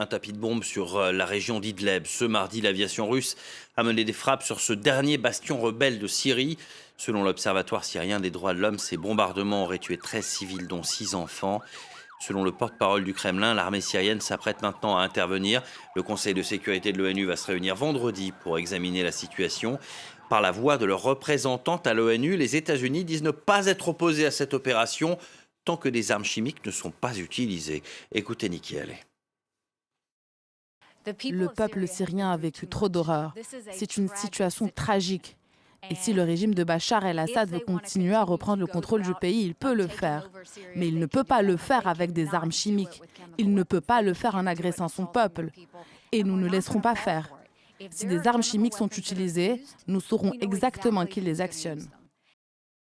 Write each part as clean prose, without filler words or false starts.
Un tapis de bombes sur la région d'Idleb. Ce mardi, l'aviation russe a mené des frappes sur ce dernier bastion rebelle de Syrie. Selon l'Observatoire syrien des droits de l'homme, ces bombardements auraient tué 13 civils, dont 6 enfants. Selon le porte-parole du Kremlin, l'armée syrienne s'apprête maintenant à intervenir. Le Conseil de sécurité de l'ONU va se réunir vendredi pour examiner la situation. Par la voix de leur représentante à l'ONU, les États-Unis disent ne pas être opposés à cette opération tant que des armes chimiques ne sont pas utilisées. Écoutez Nikki Haley. Le peuple syrien a vécu trop d'horreurs. C'est une situation tragique. Et si le régime de Bachar el-Assad veut continuer à reprendre le contrôle du pays, il peut le faire. Mais il ne peut pas le faire avec des armes chimiques. Il ne peut pas le faire en agressant son peuple. Et nous ne laisserons pas faire. Si des armes chimiques sont utilisées, nous saurons exactement qui les actionne.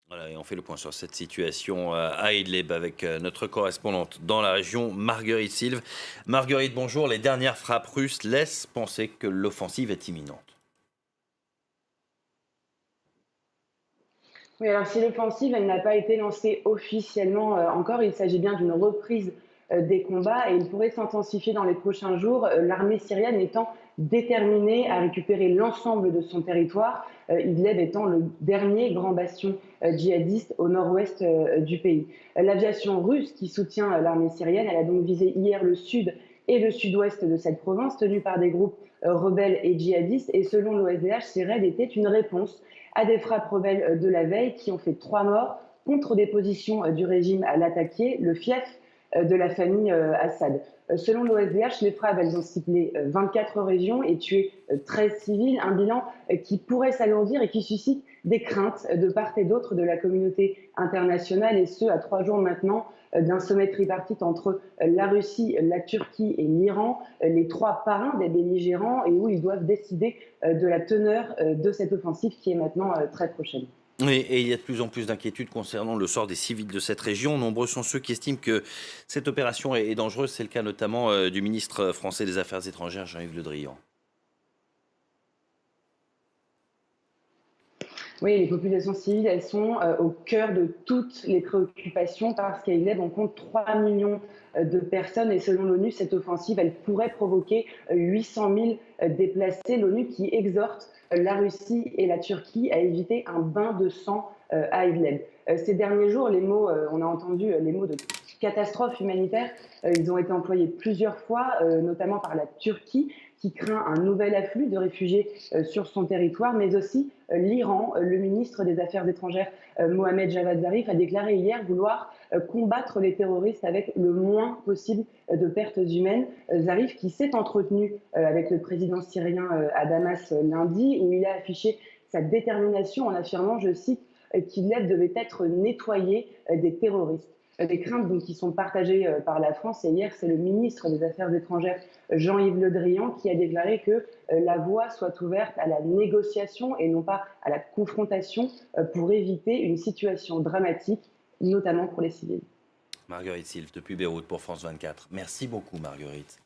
Voilà, et on fait le point sur cette situation à Idlib avec notre correspondante dans la région, Marguerite Silve. Marguerite, bonjour. Les dernières frappes russes laissent penser que l'offensive est imminente. Oui, alors si l'offensive, elle n'a pas été lancée officiellement encore, il s'agit bien d'une reprise des combats et il pourrait s'intensifier dans les prochains jours, l'armée syrienne étant déterminée à récupérer l'ensemble de son territoire, Idlib étant le dernier grand bastion djihadiste au nord-ouest du pays. L'aviation russe qui soutient l'armée syrienne, elle a donc visé hier le sud et le sud-ouest de cette province, tenue par des groupes rebelles et djihadistes, et selon l'OSDH, ces raids étaient une réponse à des frappes rebelles de la veille qui ont fait 3 morts contre des positions du régime à l'attaquer, le fief de la famille Assad. Selon l'OSDH, les frappes, elles ont ciblé 24 régions et tué 13 civils, un bilan qui pourrait s'alourdir et qui suscite des craintes de part et d'autre de la communauté internationale, et ce, à 3 jours maintenant d'un sommet tripartite entre la Russie, la Turquie et l'Iran, les 3 parrains des belligérants, et où ils doivent décider de la teneur de cette offensive qui est maintenant très prochaine. Oui, et il y a de plus en plus d'inquiétudes concernant le sort des civils de cette région. Nombreux sont ceux qui estiment que cette opération est dangereuse. C'est le cas notamment du ministre français des Affaires étrangères, Jean-Yves Le Drian. Oui, les populations civiles, elles sont au cœur de toutes les préoccupations parce qu'à Idlib, on compte 3 millions de personnes et selon l'ONU, cette offensive, elle pourrait provoquer 800 000 déplacés. L'ONU qui exhorte la Russie et la Turquie à éviter un bain de sang à Idlib. Ces derniers jours, on a entendu les mots de catastrophe humanitaire, ils ont été employés plusieurs fois, notamment par la Turquie, qui craint un nouvel afflux de réfugiés sur son territoire, mais aussi l'Iran. Le ministre des Affaires étrangères, Mohamed Javad Zarif, a déclaré hier vouloir combattre les terroristes avec le moins possible de pertes humaines. Zarif qui s'est entretenu avec le président syrien à Damas lundi, où il a affiché sa détermination en affirmant, je cite, qu'Idlib devait être nettoyé des terroristes. Des craintes donc, qui sont partagées par la France. Et hier, c'est le ministre des Affaires étrangères, Jean-Yves Le Drian, qui a déclaré que la voie soit ouverte à la négociation et non pas à la confrontation pour éviter une situation dramatique, notamment pour les civils. Marguerite Silve, depuis Beyrouth pour France 24. Merci beaucoup, Marguerite.